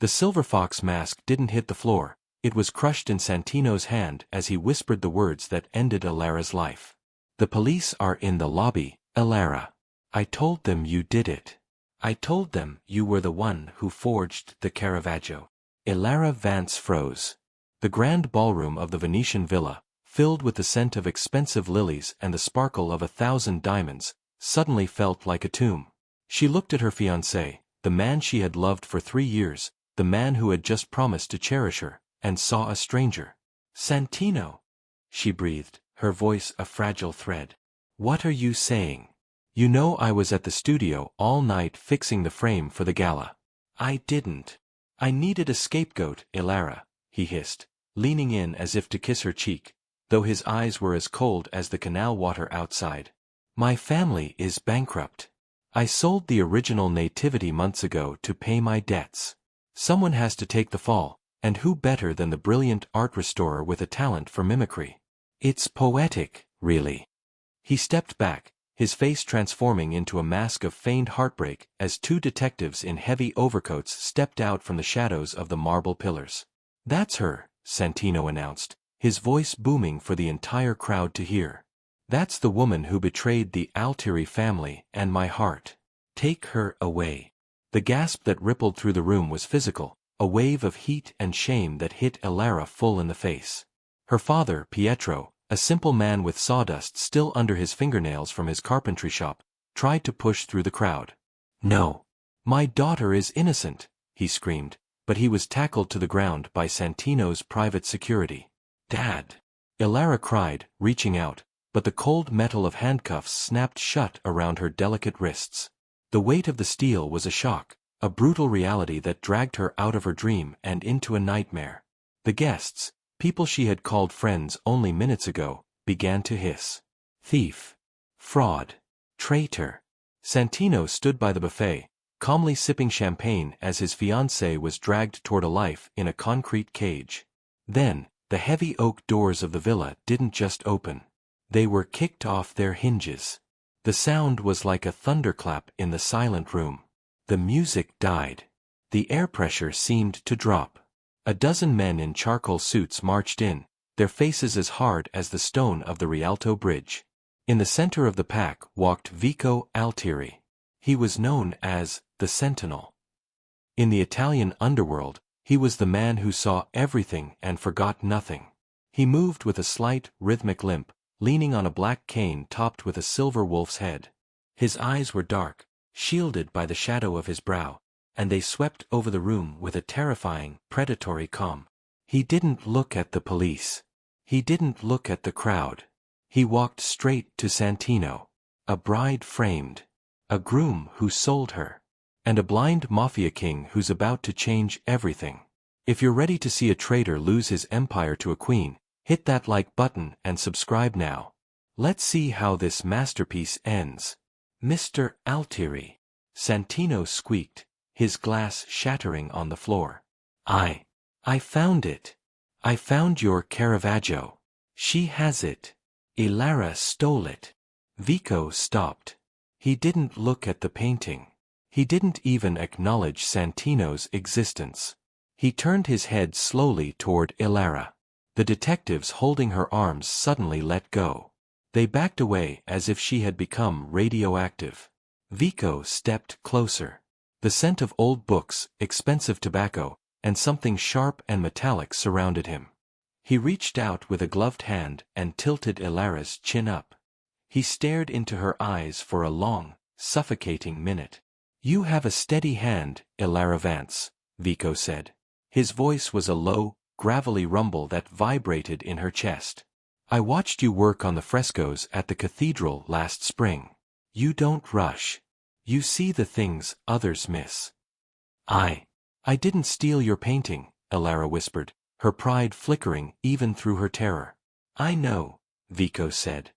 The silver fox mask didn't hit the floor, it was crushed in Santino's hand as he whispered the words that ended Elara's life. The police are in the lobby, Elara. I told them you did it. I told them you were the one who forged the Caravaggio. Elara Vance froze. The grand ballroom of the Venetian villa, filled with the scent of expensive lilies and the sparkle of 1,000 diamonds, suddenly felt like a tomb. She looked at her fiancé, the man she had loved for 3 years, the man who had just promised to cherish her, and saw a stranger. Santino, she breathed, her voice a fragile thread. What are you saying? You know I was at the studio all night fixing the frame for the gala. I didn't. I needed a scapegoat, Elara, he hissed, leaning in as if to kiss her cheek, though his eyes were as cold as the canal water outside. My family is bankrupt. I sold the original Nativity months ago to pay my debts. Someone has to take the fall, and who better than the brilliant art restorer with a talent for mimicry? It's poetic, really. He stepped back, his face transforming into a mask of feigned heartbreak as 2 detectives in heavy overcoats stepped out from the shadows of the marble pillars. That's her, Santino announced, his voice booming for the entire crowd to hear. That's the woman who betrayed the Altieri family and my heart. Take her away. The gasp that rippled through the room was physical, a wave of heat and shame that hit Elara full in the face. Her father, Pietro, a simple man with sawdust still under his fingernails from his carpentry shop, tried to push through the crowd. No. My daughter is innocent, he screamed, but he was tackled to the ground by Santino's private security. Dad! Elara cried, reaching out, but the cold metal of handcuffs snapped shut around her delicate wrists. The weight of the steel was a shock, a brutal reality that dragged her out of her dream and into a nightmare. The guests, people she had called friends only minutes ago, began to hiss. Thief. Fraud. Traitor. Santino stood by the buffet, calmly sipping champagne as his fiancée was dragged toward a life in a concrete cage. Then, the heavy oak doors of the villa didn't just open. They were kicked off their hinges. The sound was like a thunderclap in the silent room. The music died. The air pressure seemed to drop. A dozen men in charcoal suits marched in, their faces as hard as the stone of the Rialto Bridge. In the center of the pack walked Vico Altieri. He was known as the Sentinel. In the Italian underworld, he was the man who saw everything and forgot nothing. He moved with a slight, rhythmic limp, leaning on a black cane topped with a silver wolf's head. His eyes were dark, shielded by the shadow of his brow, and they swept over the room with a terrifying, predatory calm. He didn't look at the police. He didn't look at the crowd. He walked straight to Santino. A bride framed. A groom who sold her. And a blind mafia king who's about to change everything. If you're ready to see a traitor lose his empire to a queen, hit that like button and subscribe now. Let's see how this masterpiece ends. Mr. Altieri. Santino squeaked, his glass shattering on the floor. I found it. I found your Caravaggio. She has it. Elara stole it. Vico stopped. He didn't look at the painting. He didn't even acknowledge Santino's existence. He turned his head slowly toward Elara. The detectives holding her arms suddenly let go. They backed away as if she had become radioactive. Vico stepped closer. The scent of old books, expensive tobacco, and something sharp and metallic surrounded him. He reached out with a gloved hand and tilted Elara's chin up. He stared into her eyes for a long, suffocating minute. You have a steady hand, Elara Vance, Vico said. His voice was a low, gravelly rumble that vibrated in her chest. I watched you work on the frescoes at the cathedral last spring. You don't rush. You see the things others miss. I didn't steal your painting, Elara whispered, her pride flickering even through her terror. I know, Vico said.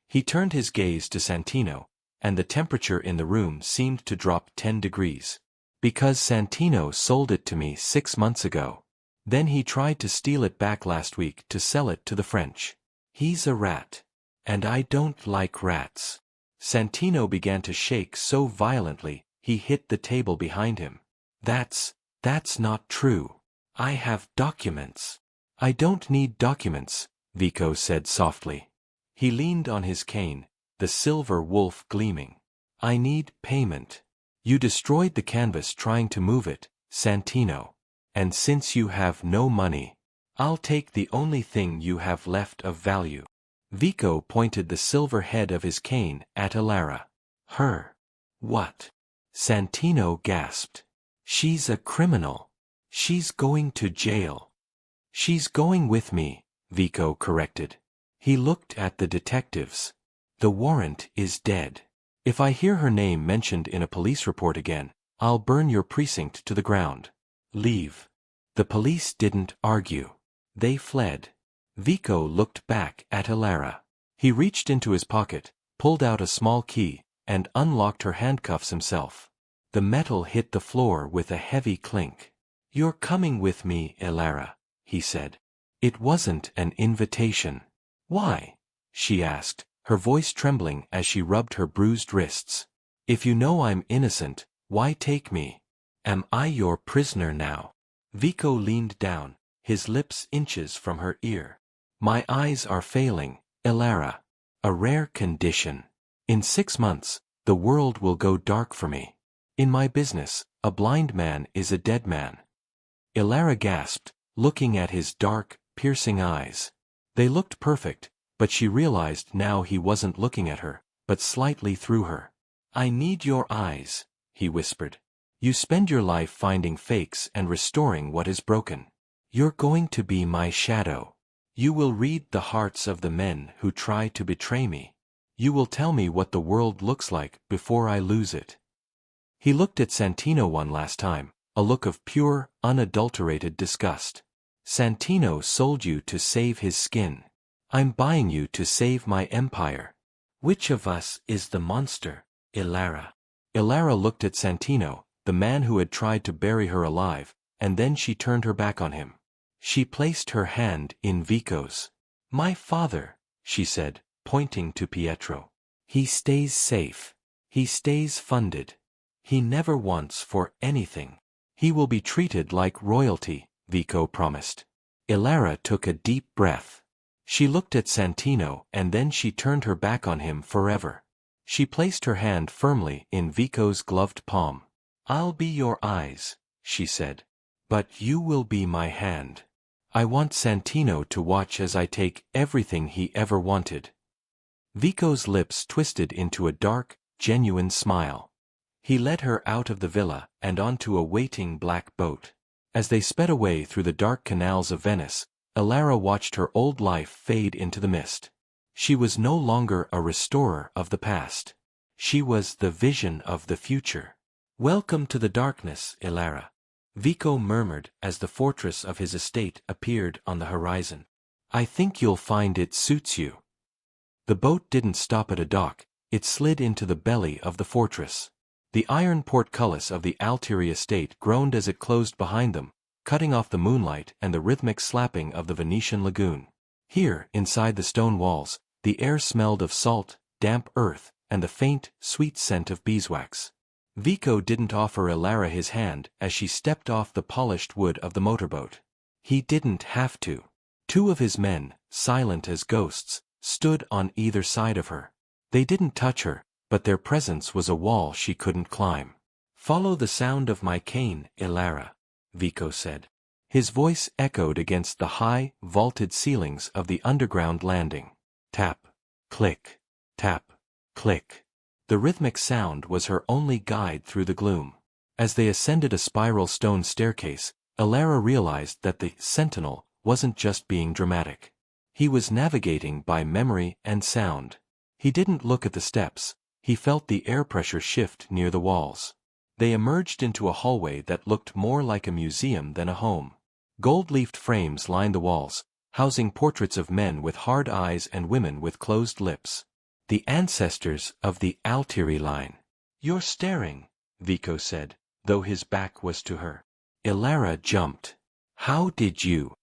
He turned his gaze to Santino, and the temperature in the room seemed to drop 10 degrees. Because Santino sold it to me 6 months ago. Then he tried to steal it back last week to sell it to the French. He's a rat. And I don't like rats. Santino began to shake so violently, he hit the table behind him. That's That's not true. I have documents. I don't need documents, Vico said softly. He leaned on his cane, the silver wolf gleaming. I need payment. You destroyed the canvas trying to move it, Santino. And since you have no money, I'll take the only thing you have left of value. Vico pointed the silver head of his cane at Elara. Her. What? Santino gasped. She's a criminal. She's going to jail. She's going with me, Vico corrected. He looked at the detectives. The warrant is dead. If I hear her name mentioned in a police report again, I'll burn your precinct to the ground. Leave. The police didn't argue. They fled. Vico looked back at Elara. He reached into his pocket, pulled out a small key, and unlocked her handcuffs himself. The metal hit the floor with a heavy clink. You're coming with me, Elara, he said. It wasn't an invitation. Why? She asked, her voice trembling as she rubbed her bruised wrists. If you know I'm innocent, why take me? Am I your prisoner now? Vico leaned down, his lips inches from her ear. My eyes are failing, Elara. A rare condition. In 6 months, the world will go dark for me. In my business, a blind man is a dead man. Elara gasped, looking at his dark, piercing eyes. They looked perfect, but she realized now he wasn't looking at her, but slightly through her. I need your eyes, he whispered. You spend your life finding fakes and restoring what is broken. You're going to be my shadow. You will read the hearts of the men who try to betray me. You will tell me what the world looks like before I lose it. He looked at Santino one last time, a look of pure, unadulterated disgust. Santino sold you to save his skin. I'm buying you to save my empire. Which of us is the monster, Elara? Elara looked at Santino, the man who had tried to bury her alive, and then she turned her back on him. She placed her hand in Vico's. My father, she said, pointing to Pietro. He stays safe. He stays funded. He never wants for anything. He will be treated like royalty, Vico promised. Elara took a deep breath. She looked at Santino and then she turned her back on him forever. She placed her hand firmly in Vico's gloved palm. I'll be your eyes, she said. But you will be my hand. I want Santino to watch as I take everything he ever wanted. Vico's lips twisted into a dark, genuine smile. He led her out of the villa and onto a waiting black boat. As they sped away through the dark canals of Venice, Elara watched her old life fade into the mist. She was no longer a restorer of the past. She was the vision of the future. Welcome to the darkness, Elara, Vico murmured as the fortress of his estate appeared on the horizon. I think you'll find it suits you. The boat didn't stop at a dock, it slid into the belly of the fortress. The iron portcullis of the Altieri estate groaned as it closed behind them, cutting off the moonlight and the rhythmic slapping of the Venetian lagoon. Here, inside the stone walls, the air smelled of salt, damp earth, and the faint, sweet scent of beeswax. Vico didn't offer Elara his hand as she stepped off the polished wood of the motorboat. He didn't have to. 2 of his men, silent as ghosts, stood on either side of her. They didn't touch her, but their presence was a wall she couldn't climb. Follow the sound of my cane, Elara, Vico said. His voice echoed against the high, vaulted ceilings of the underground landing. Tap, click, tap, click. The rhythmic sound was her only guide through the gloom. As they ascended a spiral stone staircase, Elara realized that the sentinel wasn't just being dramatic. He was navigating by memory and sound. He didn't look at the steps, he felt the air pressure shift near the walls. They emerged into a hallway that looked more like a museum than a home. Gold-leafed frames lined the walls, housing portraits of men with hard eyes and women with closed lips. The ancestors of the Altieri line. You're staring, Vico said, though his back was to her. Elara jumped. How did you?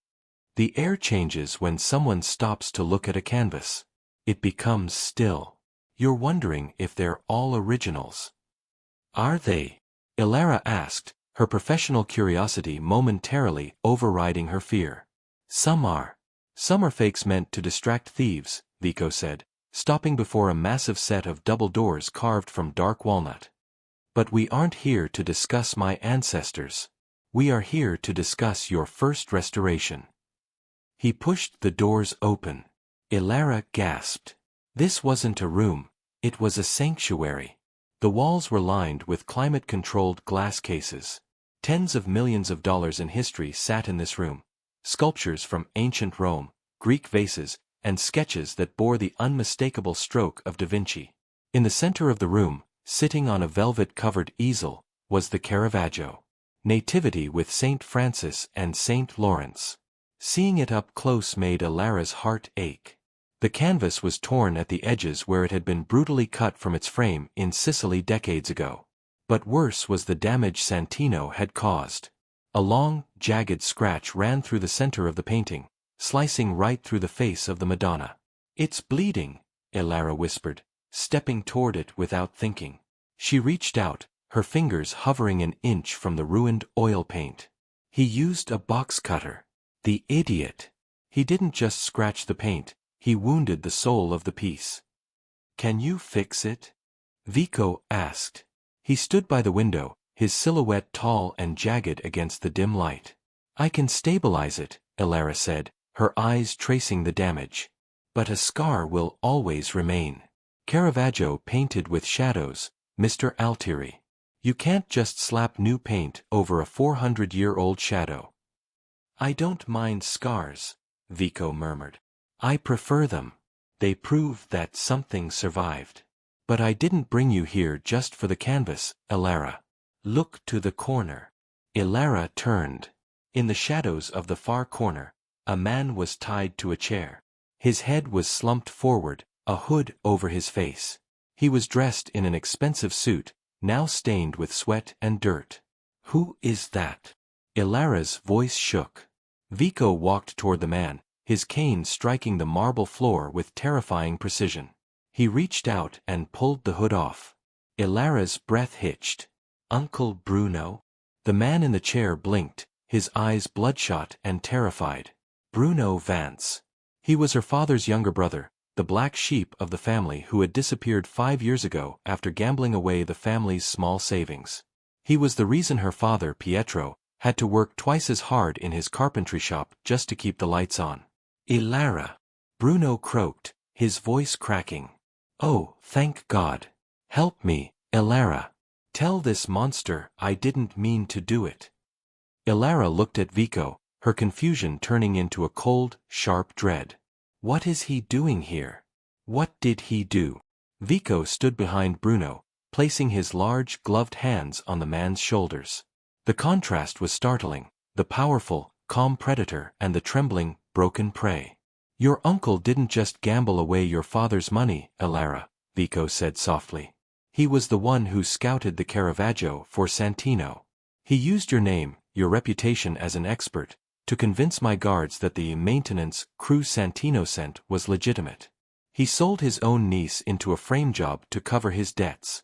The air changes when someone stops to look at a canvas. It becomes still. You're wondering if they're all originals. Are they? Elara asked, her professional curiosity momentarily overriding her fear. Some are fakes meant to distract thieves, Vico said, stopping before a massive set of double doors carved from dark walnut. But we aren't here to discuss my ancestors. We are here to discuss your first restoration. He pushed the doors open. Elara gasped. This wasn't a room, it was a sanctuary. The walls were lined with climate-controlled glass cases. Tens of millions of dollars in history sat in this room. Sculptures from ancient Rome, Greek vases, and sketches that bore the unmistakable stroke of Da Vinci. In the center of the room, sitting on a velvet-covered easel, was the Caravaggio Nativity with Saint Francis and Saint Lawrence. Seeing it up close made Elara's heart ache. The canvas was torn at the edges where it had been brutally cut from its frame in Sicily decades ago. But worse was the damage Santino had caused. A long, jagged scratch ran through the center of the painting, slicing right through the face of the Madonna. "It's bleeding," Elara whispered, stepping toward it without thinking. She reached out, her fingers hovering an inch from the ruined oil paint. He used a box cutter. The idiot. He didn't just scratch the paint, he wounded the soul of the piece. "Can you fix it?" Vico asked. He stood by the window, his silhouette tall and jagged against the dim light. "I can stabilize it," Elara said, her eyes tracing the damage. "But a scar will always remain. Caravaggio painted with shadows, Mr. Altieri. You can't just slap new paint over a 400-year-old shadow." "I don't mind scars," Vico murmured. "I prefer them. They prove that something survived. But I didn't bring you here just for the canvas, Elara. Look to the corner." Elara turned. In the shadows of the far corner, a man was tied to a chair. His head was slumped forward, a hood over his face. He was dressed in an expensive suit, now stained with sweat and dirt. "Who is that?" Elara's voice shook. Vico walked toward the man, his cane striking the marble floor with terrifying precision. He reached out and pulled the hood off. Elara's breath hitched. "Uncle Bruno?" The man in the chair blinked, his eyes bloodshot and terrified. Bruno Vance. He was her father's younger brother, the black sheep of the family who had disappeared 5 years ago after gambling away the family's small savings. He was the reason her father, Pietro, had to work twice as hard in his carpentry shop just to keep the lights on. "Elara," Bruno croaked, his voice cracking. "Oh, thank God. Help me, Elara. Tell this monster I didn't mean to do it." Elara looked at Vico, her confusion turning into a cold, sharp dread. What is he doing here? What did he do? Vico stood behind Bruno, placing his large, gloved hands on the man's shoulders. The contrast was startling, the powerful, calm predator and the trembling, broken prey. "Your uncle didn't just gamble away your father's money, Elara," Vico said softly. "He was the one who scouted the Caravaggio for Santino. He used your name, your reputation as an expert, to convince my guards that the maintenance crew Santino sent was legitimate. He sold his own niece into a frame job to cover his debts."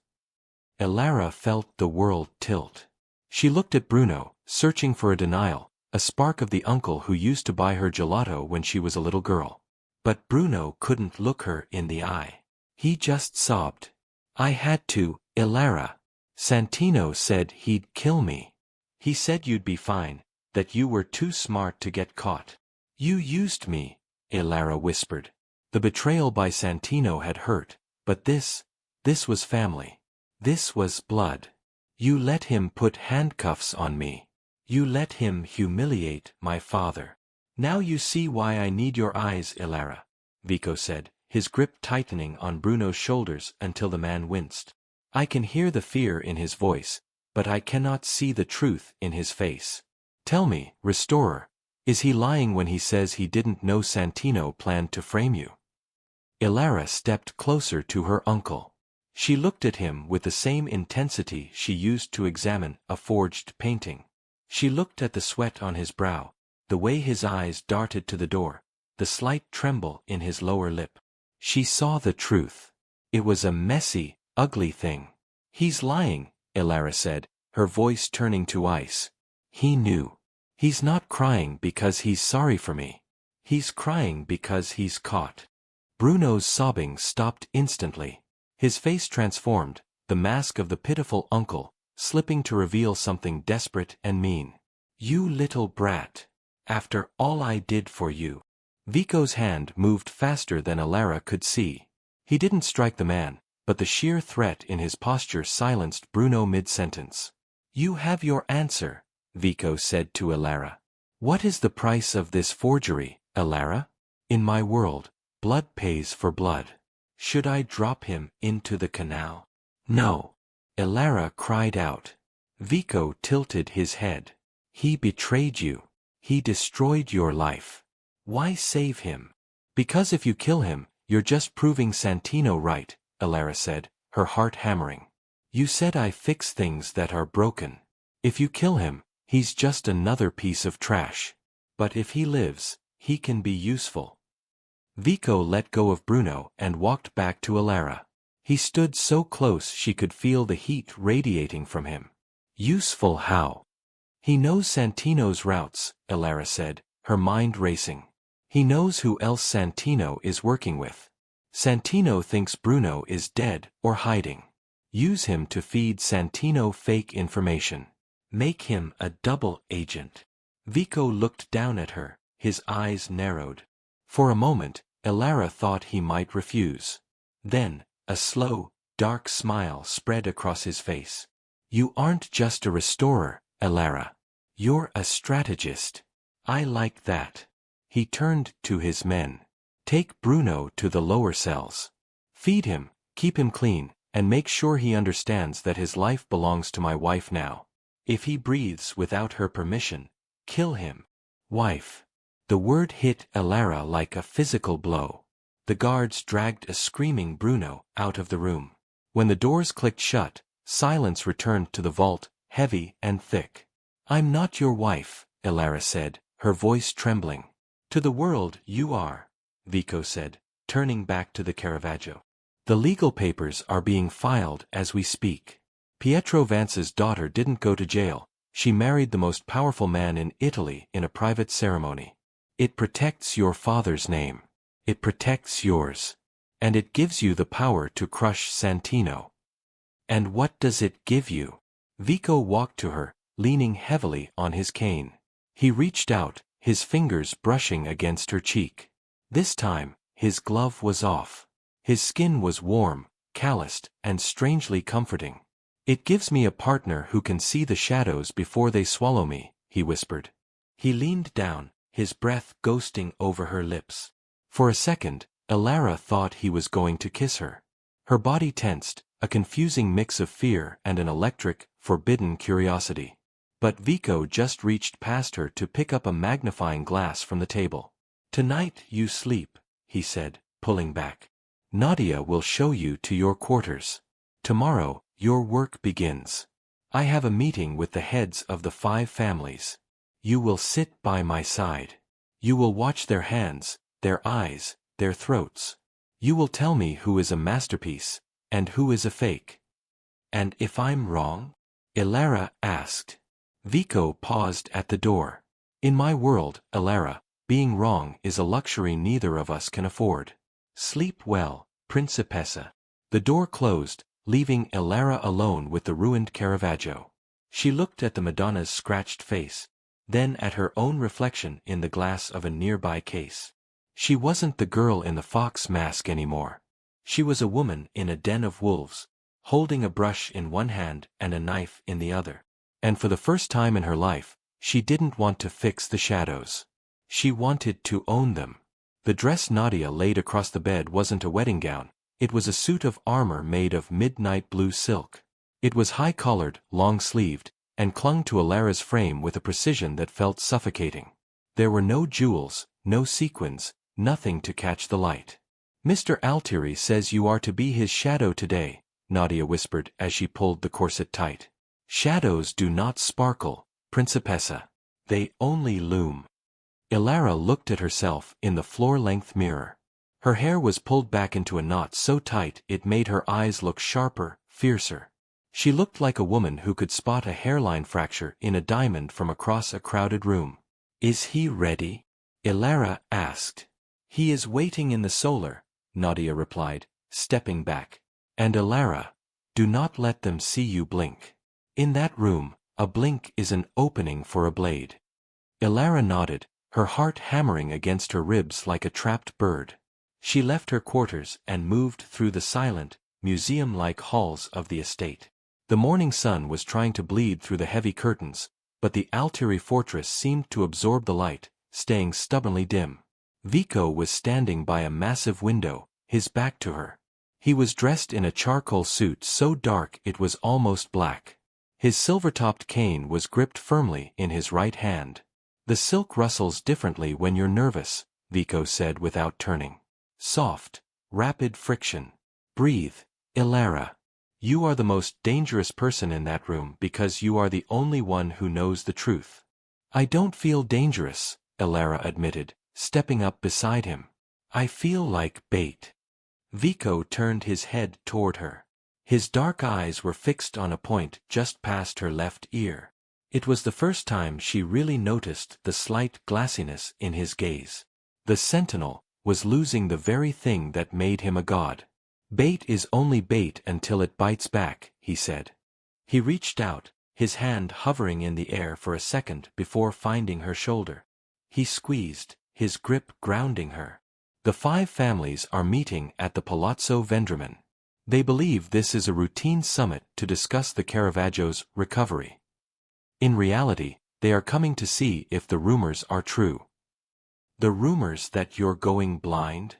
Elara felt the world tilt. She looked at Bruno, searching for a denial, a spark of the uncle who used to buy her gelato when she was a little girl. But Bruno couldn't look her in the eye. He just sobbed. "I had to, Elara. Santino said he'd kill me. He said you'd be fine, that you were too smart to get caught." "You used me," Elara whispered. The betrayal by Santino had hurt, but this was family. This was blood. "You let him put handcuffs on me. You let him humiliate my father. Now you see why I need your eyes, Elara," Vico said, his grip tightening on Bruno's shoulders until the man winced. "I can hear the fear in his voice, but I cannot see the truth in his face. Tell me, Restorer, is he lying when he says he didn't know Santino planned to frame you?" Elara stepped closer to her uncle. She looked at him with the same intensity she used to examine a forged painting. She looked at the sweat on his brow, the way his eyes darted to the door, the slight tremble in his lower lip. She saw the truth. It was a messy, ugly thing. "He's lying," Elara said, her voice turning to ice. He knew. He's not crying because he's sorry for me. He's crying because he's caught. Bruno's sobbing stopped instantly. His face transformed, the mask of the pitiful uncle, slipping to reveal something desperate and mean. You little brat. After all I did for you. Vico's hand moved faster than Elara could see. He didn't strike the man, but the sheer threat in his posture silenced Bruno mid-sentence. You have your answer, Vico said to Elara. What is the price of this forgery, Elara? In my world, blood pays for blood. Should I drop him into the canal? No. Elara cried out. Vico tilted his head. He betrayed you. He destroyed your life. Why save him? Because if you kill him, you're just proving Santino right, Elara said, her heart hammering. You said I fix things that are broken. If you kill him, he's just another piece of trash. But if he lives, he can be useful. Vico let go of Bruno and walked back to Elara. He stood so close she could feel the heat radiating from him. Useful how? He knows Santino's routes, Elara said, her mind racing. He knows who else Santino is working with. Santino thinks Bruno is dead or hiding. Use him to feed Santino fake information. Make him a double agent. Vico looked down at her, his eyes narrowed. For a moment, Elara thought he might refuse. Then, a slow, dark smile spread across his face. You aren't just a restorer, Elara. You're a strategist. I like that. He turned to his men. Take Bruno to the lower cells. Feed him, keep him clean, and make sure he understands that his life belongs to my wife now. If he breathes without her permission, kill him. Wife. The word hit Elara like a physical blow. The guards dragged a screaming Bruno out of the room. When the doors clicked shut, silence returned to the vault, heavy and thick. I'm not your wife, Elara said, her voice trembling. To the world you are, Vico said, turning back to the Caravaggio. The legal papers are being filed as we speak. Pietro Vance's daughter didn't go to jail. She married the most powerful man in Italy in a private ceremony. It protects your father's name. It protects yours. And it gives you the power to crush Santino. And what does it give you? Vico walked to her, leaning heavily on his cane. He reached out, his fingers brushing against her cheek. This time, his glove was off. His skin was warm, calloused, and strangely comforting. It gives me a partner who can see the shadows before they swallow me, he whispered. He leaned down, his breath ghosting over her lips. For a second, Elara thought he was going to kiss her. Her body tensed, a confusing mix of fear and an electric, forbidden curiosity. But Vico just reached past her to pick up a magnifying glass from the table. Tonight you sleep, he said, pulling back. Nadia will show you to your quarters. Tomorrow, your work begins. I have a meeting with the heads of the 5 families. You will sit by my side. You will watch their hands, their eyes, their throats. You will tell me who is a masterpiece, and who is a fake. And if I'm wrong? Elara asked. Vico paused at the door. In my world, Elara, being wrong is a luxury neither of us can afford. Sleep well, Principessa. The door closed, leaving Elara alone with the ruined Caravaggio. She looked at the Madonna's scratched face, then at her own reflection in the glass of a nearby case. She wasn't the girl in the fox mask anymore. She was a woman in a den of wolves, holding a brush in one hand and a knife in the other. And for the first time in her life, she didn't want to fix the shadows. She wanted to own them. The dress Nadia laid across the bed wasn't a wedding gown. It was a suit of armor made of midnight blue silk. It was high-collared, long-sleeved, and clung to Elara's frame with a precision that felt suffocating. There were no jewels, no sequins, nothing to catch the light. Mr. Altieri says you are to be his shadow today, Nadia whispered as she pulled the corset tight. Shadows do not sparkle, Principessa. They only loom. Elara looked at herself in the floor-length mirror. Her hair was pulled back into a knot so tight it made her eyes look sharper, fiercer. She looked like a woman who could spot a hairline fracture in a diamond from across a crowded room. "Is he ready?" Elara asked. "He is waiting in the solar," Nadia replied, stepping back. "And Elara, do not let them see you blink. In that room, a blink is an opening for a blade." Elara nodded, her heart hammering against her ribs like a trapped bird. She left her quarters and moved through the silent, museum-like halls of the estate. The morning sun was trying to bleed through the heavy curtains, but the Altieri fortress seemed to absorb the light, staying stubbornly dim. Vico was standing by a massive window, his back to her. He was dressed in a charcoal suit so dark it was almost black. His silver-topped cane was gripped firmly in his right hand. "The silk rustles differently when you're nervous," Vico said without turning. "Soft, rapid friction. Breathe, Elara. You are the most dangerous person in that room because you are the only one who knows the truth." "I don't feel dangerous," Elara admitted, stepping up beside him. "I feel like bait." Vico turned his head toward her. His dark eyes were fixed on a point just past her left ear. It was the first time she really noticed the slight glassiness in his gaze. The Sentinel was losing the very thing that made him a god. "Bait is only bait until it bites back," he said. He reached out, his hand hovering in the air for a second before finding her shoulder. He squeezed, his grip grounding her. "The 5 families are meeting at the Palazzo Vendramin. They believe this is a routine summit to discuss the Caravaggio's recovery. In reality, they are coming to see if the rumors are true." "The rumors that you're going blind?"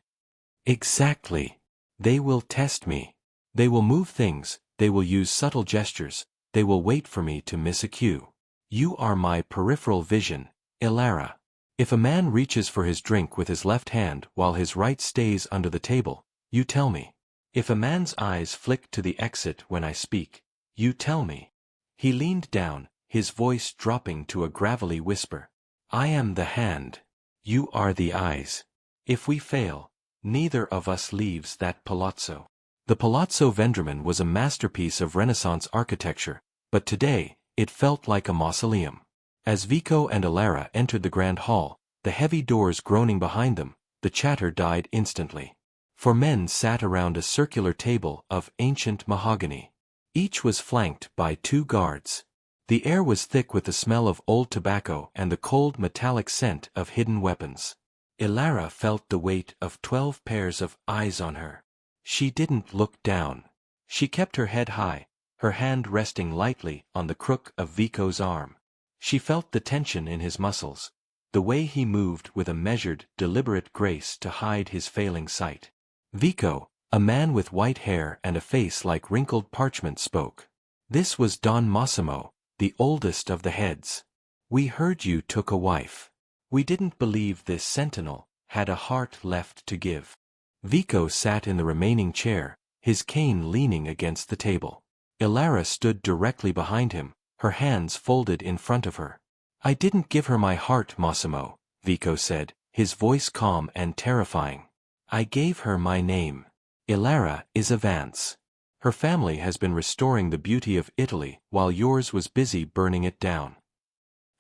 "Exactly. They will test me. They will move things, they will use subtle gestures, they will wait for me to miss a cue. You are my peripheral vision, Elara. If a man reaches for his drink with his left hand while his right stays under the table, you tell me. If a man's eyes flick to the exit when I speak, you tell me." He leaned down, his voice dropping to a gravelly whisper. "I am the hand. You are the eyes. If we fail, neither of us leaves that palazzo." The Palazzo Vendramin was a masterpiece of Renaissance architecture, but today, it felt like a mausoleum. As Vico and Elara entered the grand hall, the heavy doors groaning behind them, the chatter died instantly. 4 men sat around a circular table of ancient mahogany. Each was flanked by 2 guards. The air was thick with the smell of old tobacco and the cold metallic scent of hidden weapons. Elara felt the weight of 12 pairs of eyes on her. She didn't look down. She kept her head high, her hand resting lightly on the crook of Vico's arm. She felt the tension in his muscles, the way he moved with a measured, deliberate grace to hide his failing sight. Vico, a man with white hair and a face like wrinkled parchment, spoke. This was Don Massimo, the oldest of the heads. "We heard you took a wife. We didn't believe this sentinel had a heart left to give." Vico sat in the remaining chair, his cane leaning against the table. Elara stood directly behind him, her hands folded in front of her. "I didn't give her my heart, Massimo," Vico said, his voice calm and terrifying. "I gave her my name. Elara is a Vance. Her family has been restoring the beauty of Italy while yours was busy burning it down."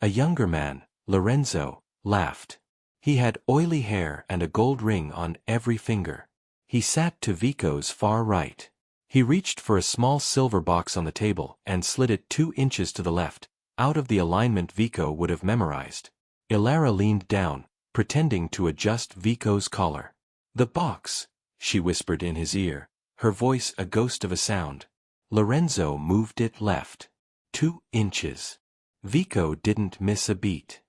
A younger man, Lorenzo, laughed. He had oily hair and a gold ring on every finger. He sat to Vico's far right. He reached for a small silver box on the table and slid it 2 inches to the left, out of the alignment Vico would have memorized. Elara leaned down, pretending to adjust Vico's collar. "The box," she whispered in his ear, her voice a ghost of a sound. Lorenzo moved it left. 2 inches. Vico didn't miss a beat.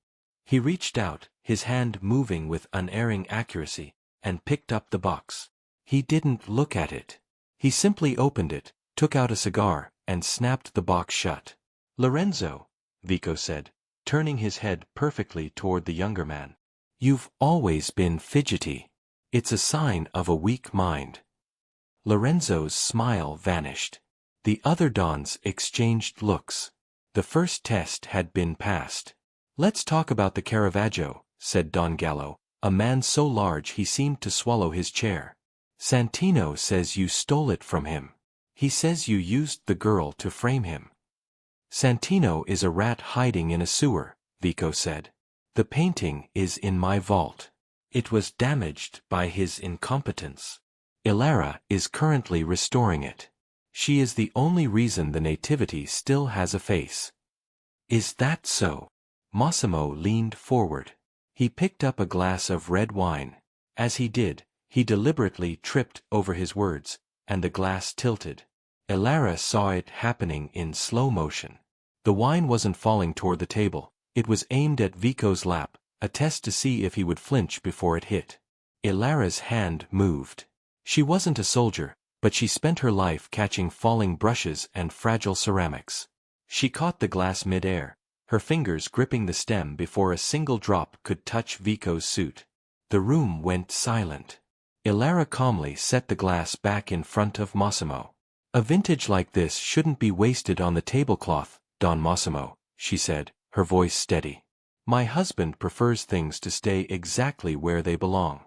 He reached out, his hand moving with unerring accuracy, and picked up the box. He didn't look at it. He simply opened it, took out a cigar, and snapped the box shut. "Lorenzo," Vico said, turning his head perfectly toward the younger man. "You've always been fidgety. It's a sign of a weak mind." Lorenzo's smile vanished. The other dons exchanged looks. The first test had been passed. "Let's talk about the Caravaggio," said Don Gallo, a man so large he seemed to swallow his chair. "Santino says you stole it from him. He says you used the girl to frame him. Santino is a rat hiding in a sewer, Vico said. The painting is in my vault. It was damaged by his incompetence. Elara is currently restoring it. She is the only reason the nativity still has a face. Is that so? Massimo leaned forward. He picked up a glass of red wine. As he did, he deliberately tripped over his words, and the glass tilted. Elara saw it happening in slow motion. The wine wasn't falling toward the table, it was aimed at Vico's lap, a test to see if he would flinch before it hit. Elara's hand moved. She wasn't a soldier, but she spent her life catching falling brushes and fragile ceramics. She caught the glass mid-air, her fingers gripping the stem before a single drop could touch Vico's suit. The room went silent. Elara calmly set the glass back in front of Massimo. A vintage like this shouldn't be wasted on the tablecloth, Don Massimo, she said, her voice steady. My husband prefers things to stay exactly where they belong.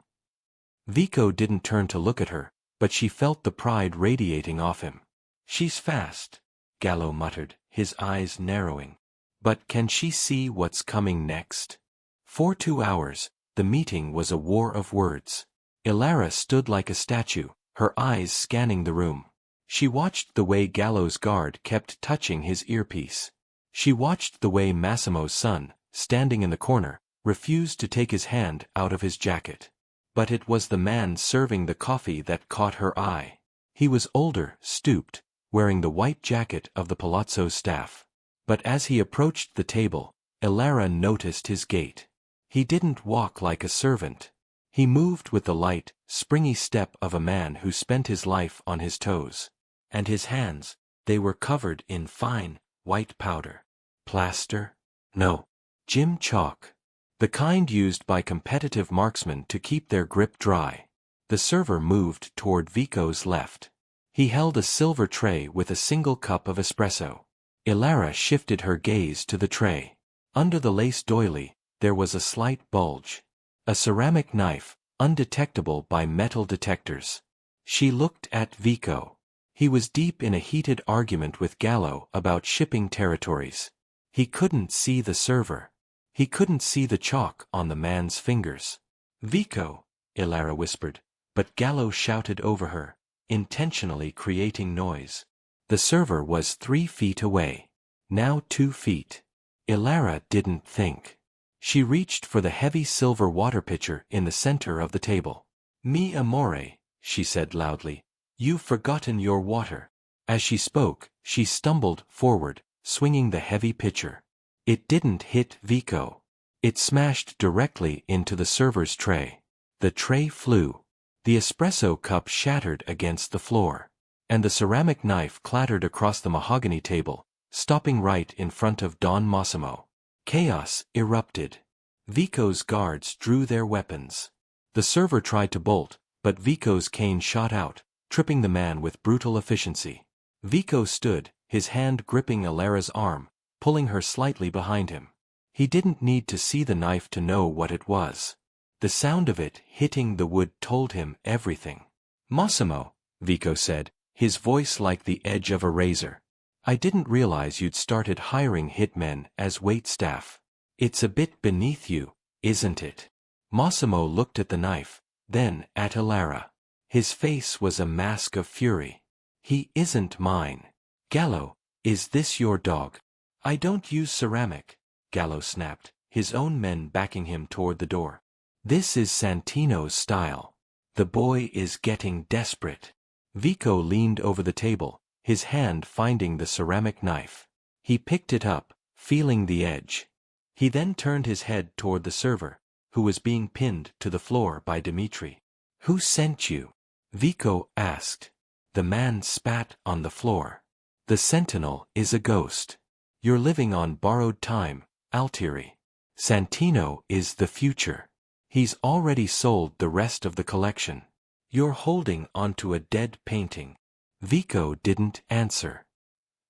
Vico didn't turn to look at her, but she felt the pride radiating off him. She's fast, Gallo muttered, his eyes narrowing. But can she see what's coming next? For 2 hours, the meeting was a war of words. Elara stood like a statue, her eyes scanning the room. She watched the way Gallo's guard kept touching his earpiece. She watched the way Massimo's son, standing in the corner, refused to take his hand out of his jacket. But it was the man serving the coffee that caught her eye. He was older, stooped, wearing the white jacket of the Palazzo's staff. But as he approached the table, Elara noticed his gait. He didn't walk like a servant. He moved with the light, springy step of a man who spent his life on his toes. And his hands, they were covered in fine, white powder. Plaster? No. Gym chalk. The kind used by competitive marksmen to keep their grip dry. The server moved toward Vico's left. He held a silver tray with a single cup of espresso. Elara shifted her gaze to the tray. Under the lace doily, there was a slight bulge. A ceramic knife, undetectable by metal detectors. She looked at Vico. He was deep in a heated argument with Gallo about shipping territories. He couldn't see the server. He couldn't see the chalk on the man's fingers. Vico, Elara whispered, but Gallo shouted over her, intentionally creating noise. The server was 3 feet away. Now 2 feet. Elara didn't think. She reached for the heavy silver water pitcher in the center of the table. Mi amore, she said loudly, you've forgotten your water. As she spoke, she stumbled forward, swinging the heavy pitcher. It didn't hit Vico. It smashed directly into the server's tray. The tray flew. The espresso cup shattered against the floor. And the ceramic knife clattered across the mahogany table, stopping right in front of Don Massimo. Chaos erupted. Vico's guards drew their weapons. The server tried to bolt, but Vico's cane shot out, tripping the man with brutal efficiency. Vico stood, his hand gripping Elara's arm, pulling her slightly behind him. He didn't need to see the knife to know what it was. The sound of it hitting the wood told him everything. Massimo, Vico said, his voice like the edge of a razor. I didn't realize you'd started hiring hitmen as waitstaff. It's a bit beneath you, isn't it? Massimo looked at the knife, then at Elara. His face was a mask of fury. He isn't mine. Gallo, is this your dog? I don't use ceramic, Gallo snapped, his own men backing him toward the door. This is Santino's style. The boy is getting desperate. Vico leaned over the table, his hand finding the ceramic knife. He picked it up, feeling the edge. He then turned his head toward the server, who was being pinned to the floor by Dimitri. Who sent you? Vico asked. The man spat on the floor. The sentinel is a ghost. You're living on borrowed time, Altieri. Santino is the future. He's already sold the rest of the collection. You're holding onto a dead painting. Vico didn't answer.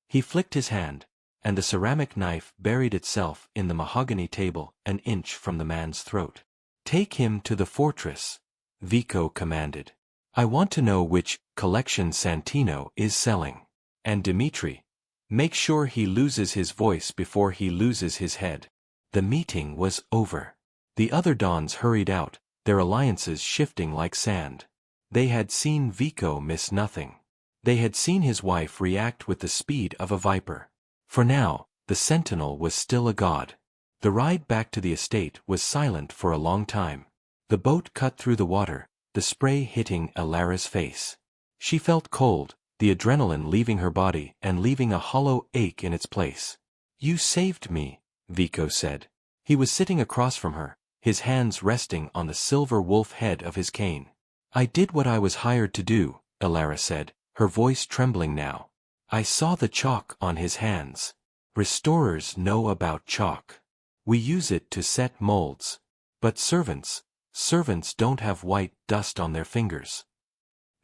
He flicked his hand, and the ceramic knife buried itself in the mahogany table an inch from the man's throat. Take him to the fortress, Vico commanded. I want to know which collection Santino is selling. And Dimitri, make sure he loses his voice before he loses his head." The meeting was over. The other dons hurried out, their alliances shifting like sand. They had seen Vico miss nothing. They had seen his wife react with the speed of a viper. For now, the Sentinel was still a god. The ride back to the estate was silent for a long time. The boat cut through the water, the spray hitting Elara's face. She felt cold, the adrenaline leaving her body and leaving a hollow ache in its place. "You saved me," Vico said. He was sitting across from her, his hands resting on the silver wolf head of his cane. "I did what I was hired to do," Elara said, her voice trembling now. "I saw the chalk on his hands. Restorers know about chalk. We use it to set molds. But servants don't have white dust on their fingers."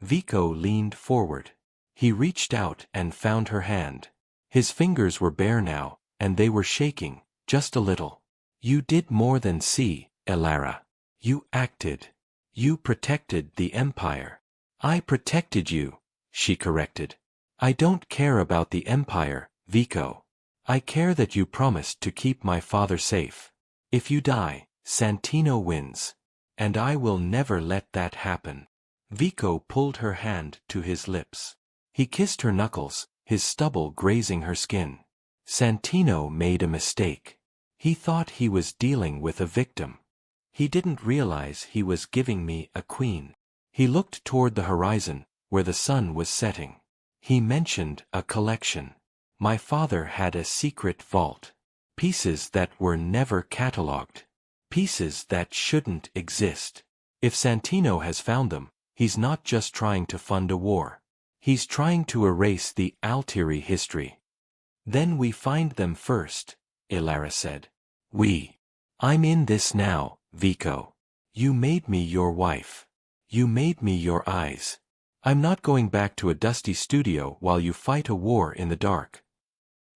Vico leaned forward. He reached out and found her hand. His fingers were bare now, and they were shaking, just a little. "You did more than see, Elara. You acted. You protected the Empire." "I protected you," she corrected. "I don't care about the Empire, Vico. I care that you promised to keep my father safe. If you die, Santino wins. And I will never let that happen." Vico pulled her hand to his lips. He kissed her knuckles, his stubble grazing her skin. "Santino made a mistake. He thought he was dealing with a victim. He didn't realize he was giving me a queen." He looked toward the horizon, where the sun was setting. He mentioned a collection. "My father had a secret vault. Pieces that were never catalogued. Pieces that shouldn't exist. If Santino has found them, he's not just trying to fund a war. He's trying to erase the Altieri history." "Then we find them first," Elara said. I'm in this now, Vico. You made me your wife. You made me your eyes. I'm not going back to a dusty studio while you fight a war in the dark."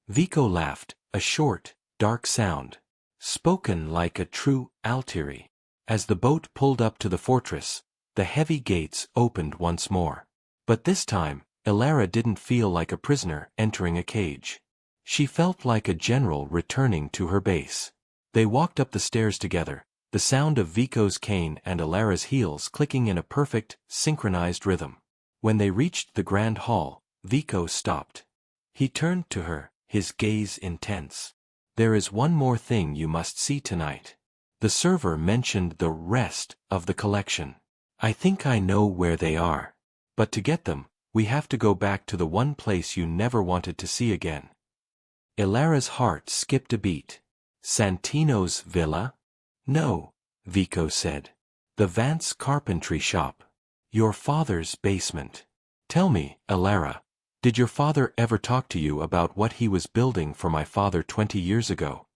Vico laughed, a short, dark sound. Spoken like a true Altieri. As the boat pulled up to the fortress, the heavy gates opened once more. But this time, Elara didn't feel like a prisoner entering a cage. She felt like a general returning to her base. They walked up the stairs together, the sound of Vico's cane and Elara's heels clicking in a perfect, synchronized rhythm. When they reached the grand hall, Vico stopped. He turned to her, his gaze intense. "There is one more thing you must see tonight." The server mentioned the rest of the collection. "I think I know where they are. But to get them, we have to go back to the one place you never wanted to see again." Elara's heart skipped a beat. "Santino's villa?" "No," Vico said. "The Vance carpentry shop. Your father's basement. Tell me, Elara, did your father ever talk to you about what he was building for my father 20 years ago?"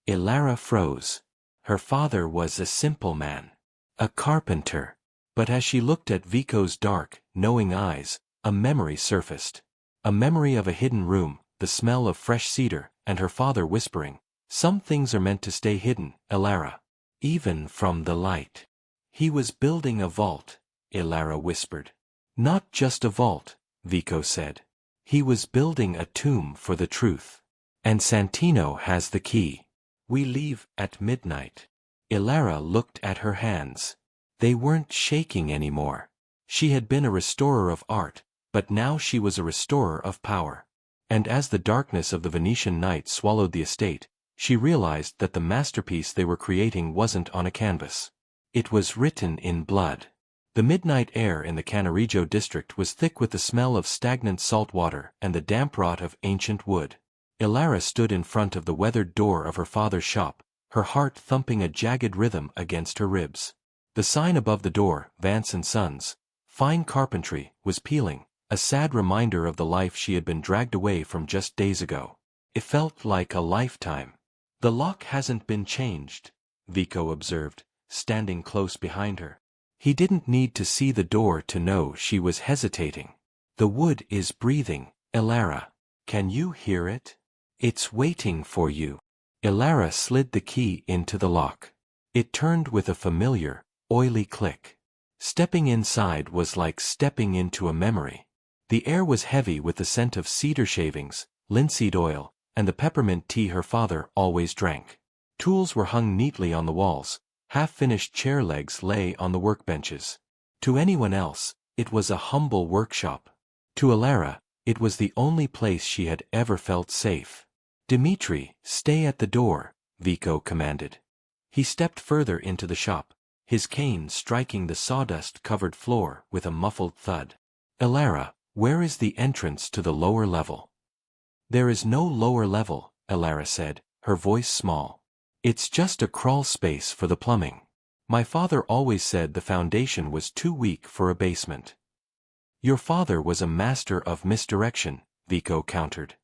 Elara froze. Her father was a simple man. A carpenter. But as she looked at Vico's dark, knowing eyes, a memory surfaced. A memory of a hidden room, the smell of fresh cedar, and her father whispering, "Some things are meant to stay hidden, Elara. Even from the light." "He was building a vault," Elara whispered. "Not just a vault," Vico said. "He was building a tomb for the truth. And Santino has the key. We leave at midnight." Elara looked at her hands. They weren't shaking anymore. She had been a restorer of art, but now she was a restorer of power. And as the darkness of the Venetian night swallowed the estate, she realized that the masterpiece they were creating wasn't on a canvas. It was written in blood. The midnight air in the Caravaggio district was thick with the smell of stagnant salt water and the damp rot of ancient wood. Elara stood in front of the weathered door of her father's shop, her heart thumping a jagged rhythm against her ribs. The sign above the door, Vance and Sons, Fine Carpentry, was peeling, a sad reminder of the life she had been dragged away from just days ago. It felt like a lifetime. "The lock hasn't been changed," Vico observed, standing close behind her. He didn't need to see the door to know she was hesitating. "The wood is breathing, Elara. Can you hear it? It's waiting for you." Elara slid the key into the lock. It turned with a familiar, oily click. Stepping inside was like stepping into a memory. The air was heavy with the scent of cedar shavings, linseed oil, and the peppermint tea her father always drank. Tools were hung neatly on the walls, half-finished chair legs lay on the workbenches. To anyone else, it was a humble workshop. To Elara, it was the only place she had ever felt safe. "Dimitri, stay at the door," Vico commanded. He stepped further into the shop, his cane striking the sawdust-covered floor with a muffled thud. "Elara, where is the entrance to the lower level?" "There is no lower level," Elara said, her voice small. "It's just a crawl space for the plumbing. My father always said the foundation was too weak for a basement." "Your father was a master of misdirection," Vico countered.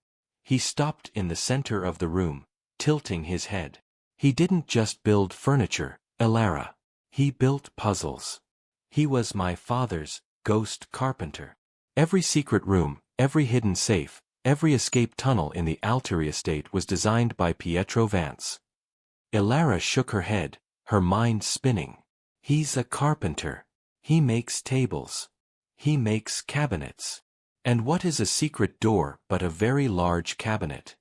He stopped in the center of the room, tilting his head. "He didn't just build furniture, Elara. He built puzzles. He was my father's ghost carpenter. Every secret room, every hidden safe, every escape tunnel in the Altieri estate was designed by Pietro Vance." Elara shook her head, her mind spinning. "He's a carpenter. He makes tables. He makes cabinets. And what is a secret door but a very large cabinet?"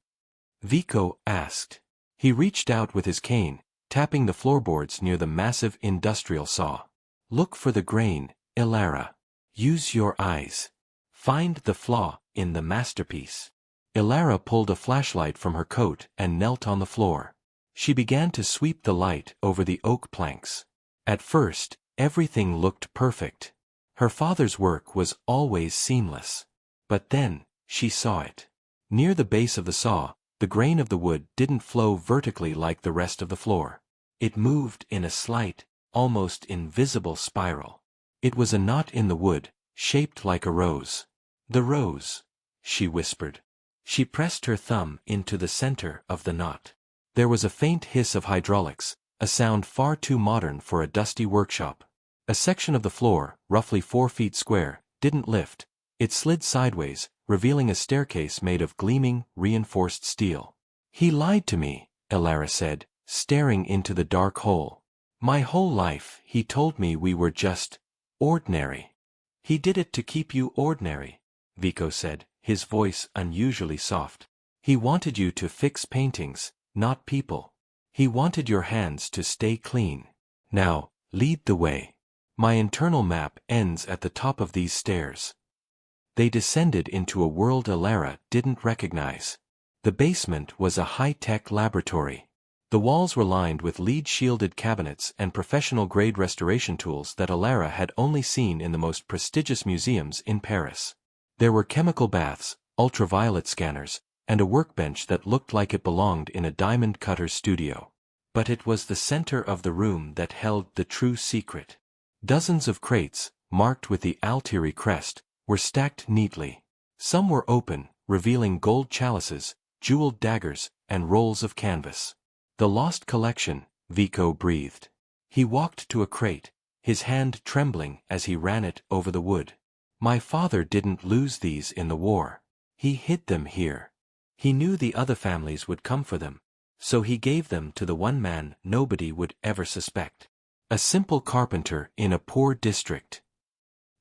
Vico asked. He reached out with his cane, tapping the floorboards near the massive industrial saw. "Look for the grain, Elara. Use your eyes. Find the flaw in the masterpiece." Elara pulled a flashlight from her coat and knelt on the floor. She began to sweep the light over the oak planks. At first, everything looked perfect. Her father's work was always seamless. But then, she saw it. Near the base of the saw, the grain of the wood didn't flow vertically like the rest of the floor. It moved in a slight, almost invisible spiral. It was a knot in the wood, shaped like a rose. "The rose," she whispered. She pressed her thumb into the center of the knot. There was a faint hiss of hydraulics, a sound far too modern for a dusty workshop. A section of the floor, roughly 4 feet square, didn't lift. It slid sideways, revealing a staircase made of gleaming, reinforced steel. "He lied to me," Elara said, staring into the dark hole. "My whole life, he told me we were just ordinary." "He did it to keep you ordinary," Vico said, his voice unusually soft. "He wanted you to fix paintings, not people. He wanted your hands to stay clean. Now, lead the way. My internal map ends at the top of these stairs." They descended into a world Elara didn't recognize. The basement was a high-tech laboratory. The walls were lined with lead-shielded cabinets and professional-grade restoration tools that Elara had only seen in the most prestigious museums in Paris. There were chemical baths, ultraviolet scanners, and a workbench that looked like it belonged in a diamond cutter's studio. But it was the center of the room that held the true secret. Dozens of crates, marked with the Altieri crest, were stacked neatly. Some were open, revealing gold chalices, jeweled daggers, and rolls of canvas. "The lost collection," Vico breathed. He walked to a crate, his hand trembling as he ran it over the wood. "My father didn't lose these in the war. He hid them here. He knew the other families would come for them, so he gave them to the one man nobody would ever suspect. A simple carpenter in a poor district."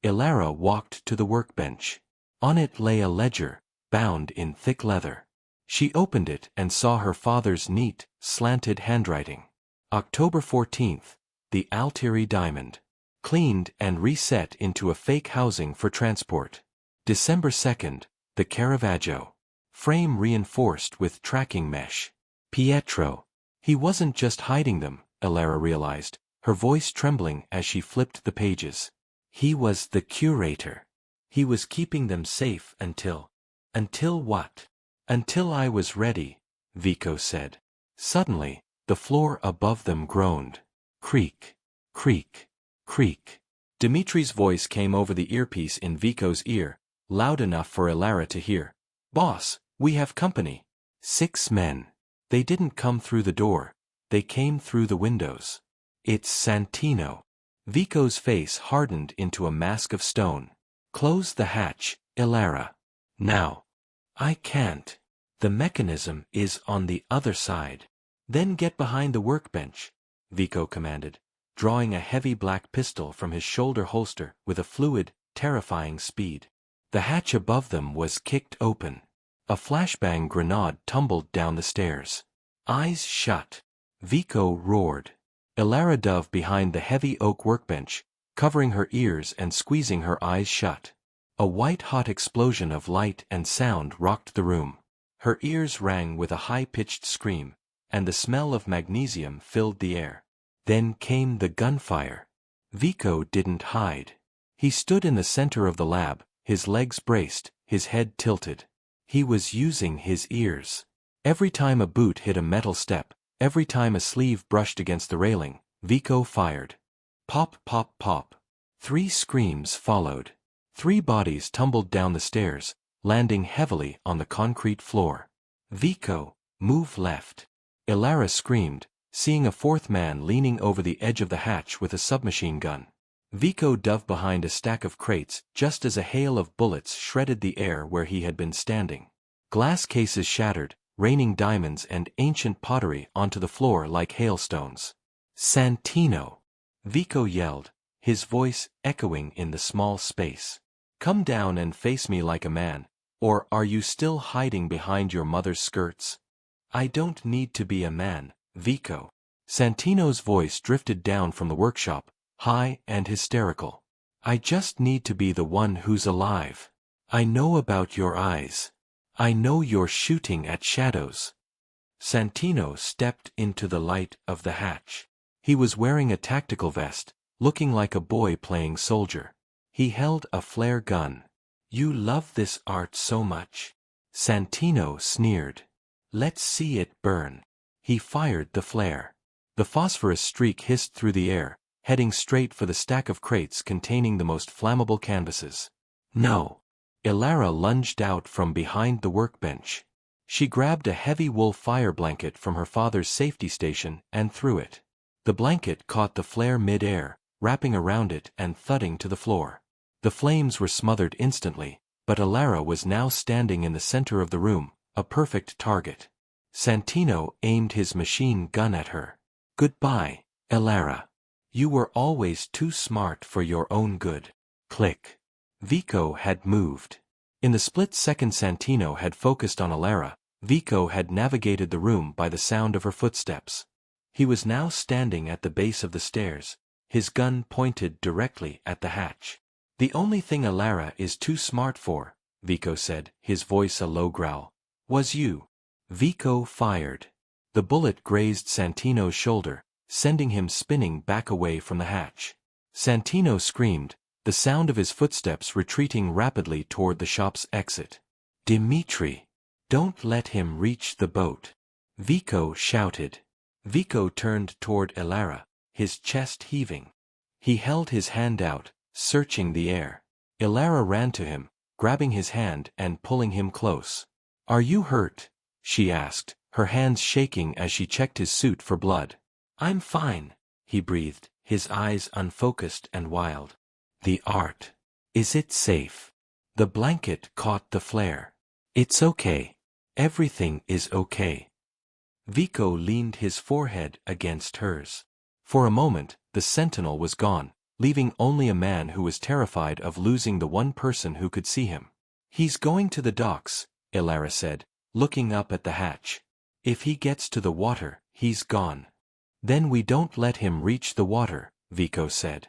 Elara walked to the workbench. On it lay a ledger, bound in thick leather. She opened it and saw her father's neat, slanted handwriting. October 14th, the Altieri diamond. Cleaned and reset into a fake housing for transport. December 2nd, the Caravaggio. Frame reinforced with tracking mesh. Pietro. He wasn't just hiding them, Elara realized, her voice trembling as she flipped the pages. He was the curator. He was keeping them safe until what? "Until I was ready," Vico said. Suddenly, the floor above them groaned. Creak, creak, creak. Dimitri's voice came over the earpiece in Vico's ear, loud enough for Elara to hear. "Boss, we have company." 6 men. They didn't come through the door. They came through the windows. "It's Santino." Vico's face hardened into a mask of stone. "Close the hatch, Elara. Now." "I can't. The mechanism is on the other side." "Then get behind the workbench," Vico commanded. drawing a heavy black pistol from his shoulder holster with a fluid, terrifying speed. The hatch above them was kicked open. A flashbang grenade tumbled down the stairs. Eyes shut. Vico roared. Elara dove behind the heavy oak workbench, covering her ears and squeezing her eyes shut. A white-hot explosion of light and sound rocked the room. Her ears rang with a high-pitched scream, and the smell of magnesium filled the air. Then came the gunfire. Vico didn't hide. He stood in the center of the lab, his legs braced, his head tilted. He was using his ears. Every time a boot hit a metal step, every time a sleeve brushed against the railing, Vico fired. Pop, pop, pop. 3 screams followed. 3 bodies tumbled down the stairs, landing heavily on the concrete floor. Vico, move left. Elara screamed, seeing a 4th man leaning over the edge of the hatch with a submachine gun. Vico dove behind a stack of crates just as a hail of bullets shredded the air where he had been standing. Glass cases shattered, raining diamonds and ancient pottery onto the floor like hailstones. Santino! Vico yelled, his voice echoing in the small space. Come down and face me like a man, or are you still hiding behind your mother's skirts? I don't need to be a man, Vico. Santino's voice drifted down from the workshop, high and hysterical. I just need to be the one who's alive. I know about your eyes. I know you're shooting at shadows. Santino stepped into the light of the hatch. He was wearing a tactical vest, looking like a boy playing soldier. He held a flare gun. You love this art so much. Santino sneered. Let's see it burn. He fired the flare. The phosphorus streak hissed through the air, heading straight for the stack of crates containing the most flammable canvases. No. Elara lunged out from behind the workbench. She grabbed a heavy wool fire blanket from her father's safety station and threw it. The blanket caught the flare mid-air, wrapping around it and thudding to the floor. The flames were smothered instantly, but Elara was now standing in the center of the room, a perfect target. Santino aimed his machine gun at her. Goodbye, Elara. You were always too smart for your own good. Click. Vico had moved. In the split second Santino had focused on Elara, Vico had navigated the room by the sound of her footsteps. He was now standing at the base of the stairs, his gun pointed directly at the hatch. The only thing Elara is too smart for, Vico said, his voice a low growl, was you. Vico fired. The bullet grazed Santino's shoulder, sending him spinning back away from the hatch. Santino screamed, the sound of his footsteps retreating rapidly toward the shop's exit. Dimitri! Don't let him reach the boat! Vico shouted. Vico turned toward Elara, his chest heaving. He held his hand out, searching the air. Elara ran to him, grabbing his hand and pulling him close. Are you hurt? She asked, her hands shaking as she checked his suit for blood. I'm fine, he breathed, his eyes unfocused and wild. The art. Is it safe? The blanket caught the flare. It's okay. Everything is okay. Vico leaned his forehead against hers. For a moment, the sentinel was gone, leaving only a man who was terrified of losing the one person who could see him. He's going to the docks, Elara said, looking up at the hatch. If he gets to the water, he's gone. Then we don't let him reach the water, Vico said.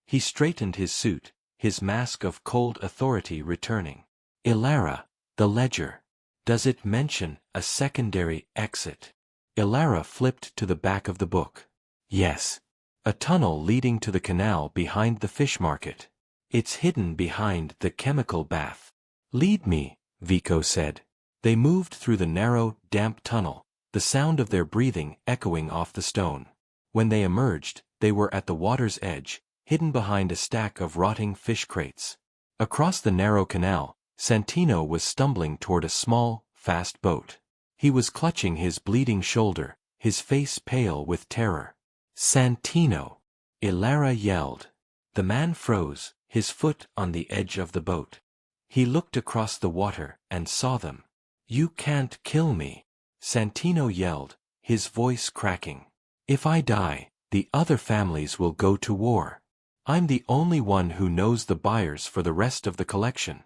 He straightened his suit, his mask of cold authority returning. Elara, the ledger. Does it mention a secondary exit? Elara flipped to the back of the book. Yes. A tunnel leading to the canal behind the fish market. It's hidden behind the chemical bath. Lead me, Vico said. They moved through the narrow, damp tunnel, the sound of their breathing echoing off the stone. When they emerged, they were at the water's edge, hidden behind a stack of rotting fish crates. Across the narrow canal, Santino was stumbling toward a small, fast boat. He was clutching his bleeding shoulder, his face pale with terror. Santino! Elara yelled. The man froze, his foot on the edge of the boat. He looked across the water and saw them. You can't kill me, Santino yelled, his voice cracking. If I die, The other families will go to war. I'm the only one who knows the buyers for the rest of the collection.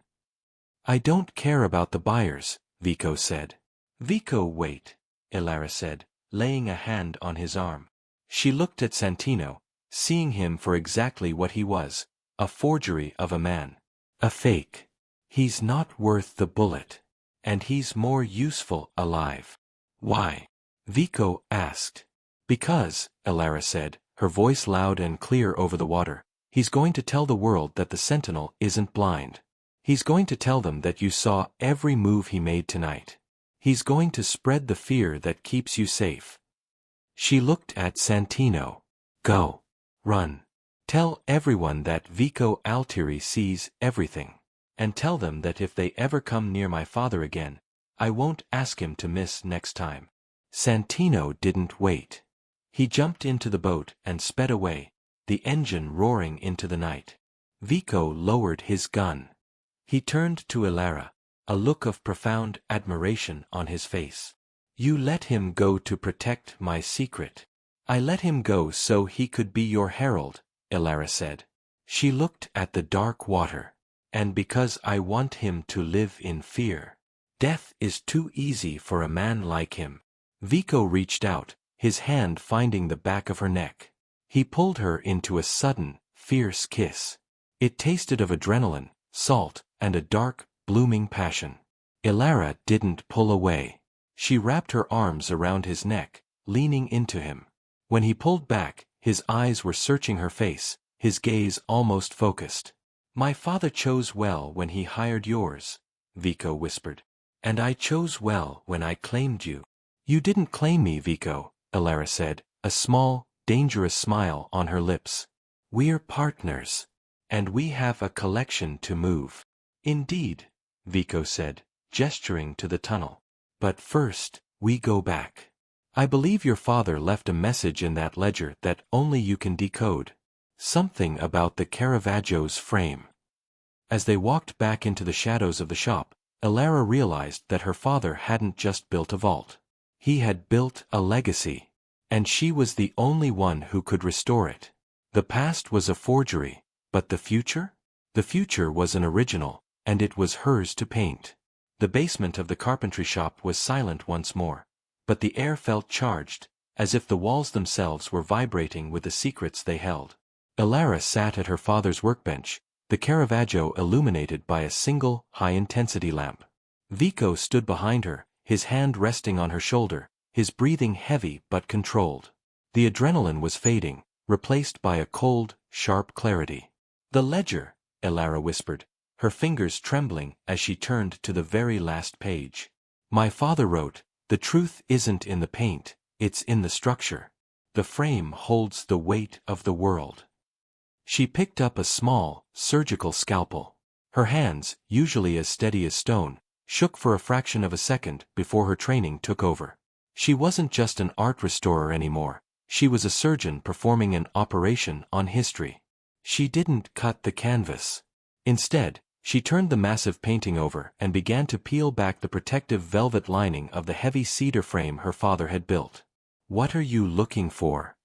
I don't care about the buyers, Vico said. Vico, wait, Elara said, laying a hand on his arm. She looked at Santino, seeing him for exactly what he was, a forgery of a man. A fake. He's not worth the bullet. And he's more useful alive. Why? Vico asked. Because, Elara said, her voice loud and clear over the water, he's going to tell the world that the Sentinel isn't blind. He's going to tell them that you saw every move he made tonight. He's going to spread the fear that keeps you safe. She looked at Santino. Go. Run. Tell everyone that Vico Altieri sees everything. And tell them that if they ever come near my father again, I won't ask him to miss next time. Santino didn't wait. He jumped into the boat and sped away, the engine roaring into the night. Vico lowered his gun. He turned to Elara, a look of profound admiration on his face. You let him go to protect my secret. I let him go so he could be your herald, Elara said. She looked at the dark water. And because I want him to live in fear. Death is too easy for a man like him. Vico reached out, his hand finding the back of her neck. He pulled her into a sudden, fierce kiss. It tasted of adrenaline, salt, and a dark, blooming passion. Elara didn't pull away. She wrapped her arms around his neck, leaning into him. When he pulled back, his eyes were searching her face, his gaze almost focused. My father chose well when he hired yours, Vico whispered. And I chose well when I claimed you. You didn't claim me, Vico, Elara said, a small, dangerous smile on her lips. We're partners. And we have a collection to move. Indeed, Vico said, gesturing to the tunnel. But first, we go back. I believe your father left a message in that ledger that only you can decode. Something about the Caravaggio's frame. As they walked back into the shadows of the shop, Elara realized that her father hadn't just built a vault. He had built a legacy. And she was the only one who could restore it. The past was a forgery, but the future? The future was an original, and it was hers to paint. The basement of the carpentry shop was silent once more, but the air felt charged, as if the walls themselves were vibrating with the secrets they held. Elara sat at her father's workbench, the Caravaggio illuminated by a single, high-intensity lamp. Vico stood behind her, his hand resting on her shoulder, his breathing heavy but controlled. The adrenaline was fading, replaced by a cold, sharp clarity. The ledger, Elara whispered, her fingers trembling as she turned to the very last page. My father wrote, the truth isn't in the paint, it's in the structure. The frame holds the weight of the world. She picked up a small, surgical scalpel. Her hands, usually as steady as stone, shook for a fraction of a second before her training took over. She wasn't just an art restorer anymore, she was a surgeon performing an operation on history. She didn't cut the canvas. Instead, she turned the massive painting over and began to peel back the protective velvet lining of the heavy cedar frame her father had built. What are you looking for?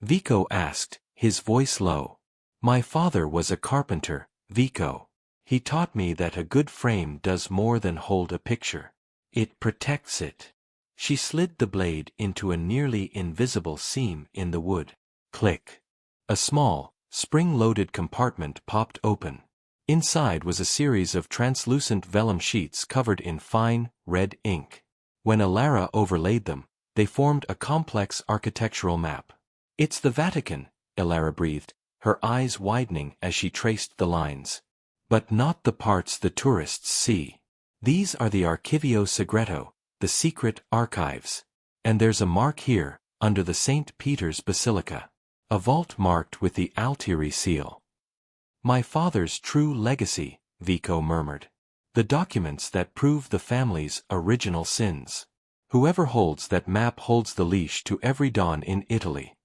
Vico asked, his voice low. My father was a carpenter, Vico. He taught me that a good frame does more than hold a picture. It protects it. She slid the blade into a nearly invisible seam in the wood. Click. A small, spring-loaded compartment popped open. Inside was a series of translucent vellum sheets covered in fine, red ink. When Elara overlaid them, they formed a complex architectural map. It's the Vatican, Elara breathed, her eyes widening as she traced the lines. But not the parts the tourists see. These are the Archivio Segreto, the secret archives. And there's a mark here, under the St. Peter's Basilica. A vault marked with the Altieri seal. My father's true legacy, Vico murmured. The documents that prove the family's original sins. Whoever holds that map holds the leash to every dawn in Italy.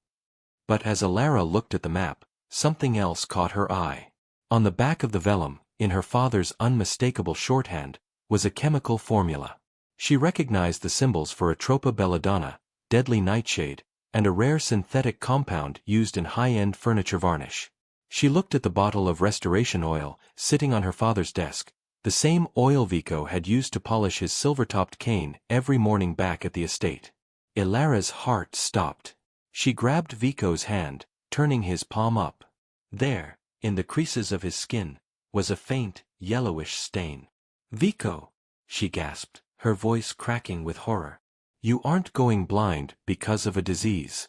But as Elara looked at the map, something else caught her eye. On the back of the vellum, in her father's unmistakable shorthand, was a chemical formula. She recognized the symbols for atropa belladonna, deadly nightshade, and a rare synthetic compound used in high-end furniture varnish. She looked at the bottle of restoration oil sitting on her father's desk, the same oil Vico had used to polish his silver-topped cane every morning back at the estate. Elara's heart stopped. She grabbed Vico's hand, turning his palm up. There, in the creases of his skin, was a faint, yellowish stain. "Vico," she gasped, her voice cracking with horror. "You aren't going blind because of a disease."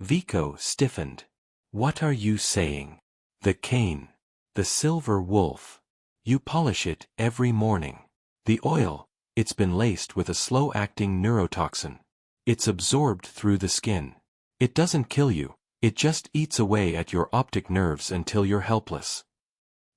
Vico stiffened. "What are you saying?" "The cane. The silver wolf. You polish it every morning. The oil, it's been laced with a slow-acting neurotoxin. It's absorbed through the skin. It doesn't kill you, it just eats away at your optic nerves until you're helpless."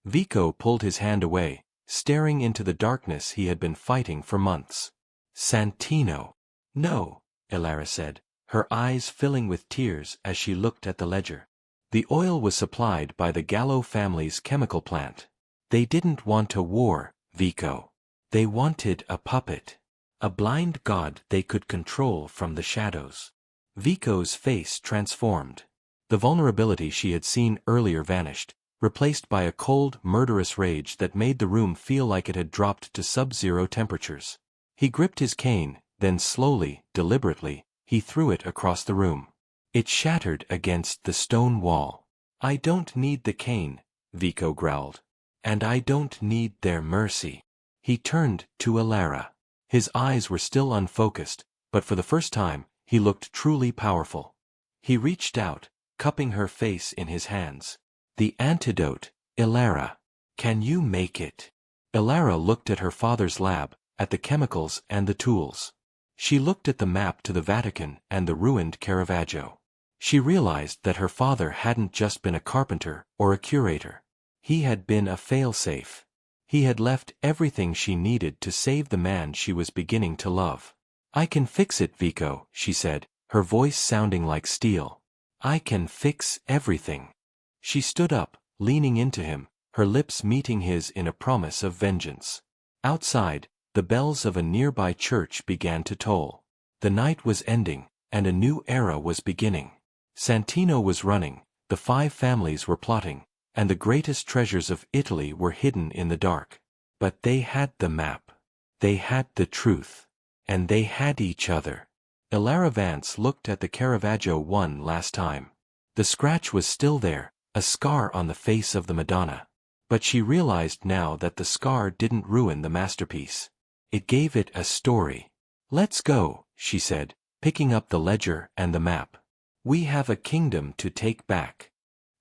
Vico pulled his hand away, staring into the darkness he had been fighting for months. "Santino." "No," Elara said, her eyes filling with tears as she looked at the ledger. "The oil was supplied by the Gallo family's chemical plant. They didn't want a war, Vico. They wanted a puppet. A blind god they could control from the shadows." Vico's face transformed. The vulnerability she had seen earlier vanished, replaced by a cold, murderous rage that made the room feel like it had dropped to sub-zero temperatures. He gripped his cane, then slowly, deliberately, he threw it across the room. It shattered against the stone wall. "I don't need the cane," Vico growled. "And I don't need their mercy." He turned to Elara. His eyes were still unfocused, but for the first time, he looked truly powerful. He reached out, cupping her face in his hands. "The antidote, Elara. Can you make it?" Elara looked at her father's lab, at the chemicals and the tools. She looked at the map to the Vatican and the ruined Caravaggio. She realized that her father hadn't just been a carpenter or a curator. He had been a failsafe. He had left everything she needed to save the man she was beginning to love. "I can fix it, Vico," she said, her voice sounding like steel. "I can fix everything." She stood up, leaning into him, her lips meeting his in a promise of vengeance. Outside, the bells of a nearby church began to toll. The night was ending, and a new era was beginning. Santino was running, the 5 families were plotting, and the greatest treasures of Italy were hidden in the dark. But they had the map. They had the truth. And they had each other. Elara Vance looked at the Caravaggio one last time. The scratch was still there, a scar on the face of the Madonna. But she realized now that the scar didn't ruin the masterpiece. It gave it a story. "Let's go," she said, picking up the ledger and the map. "We have a kingdom to take back."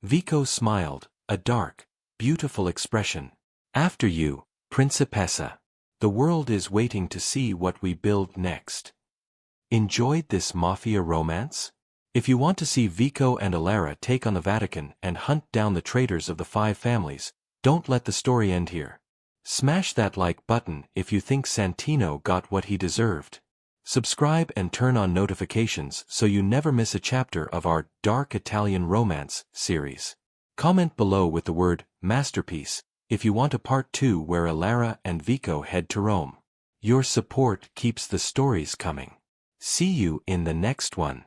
Vico smiled, a dark, beautiful expression. "After you, Principessa. The world is waiting to see what we build next." Enjoyed this Mafia romance? If you want to see Vico and Elara take on the Vatican and hunt down the traitors of the 5 families, don't let the story end here. Smash that like button if you think Santino got what he deserved. Subscribe and turn on notifications so you never miss a chapter of our Dark Italian Romance series. Comment below with the word masterpiece if you want a part 2 where Elara and Vico head to Rome. Your support keeps the stories coming. See you in the next one.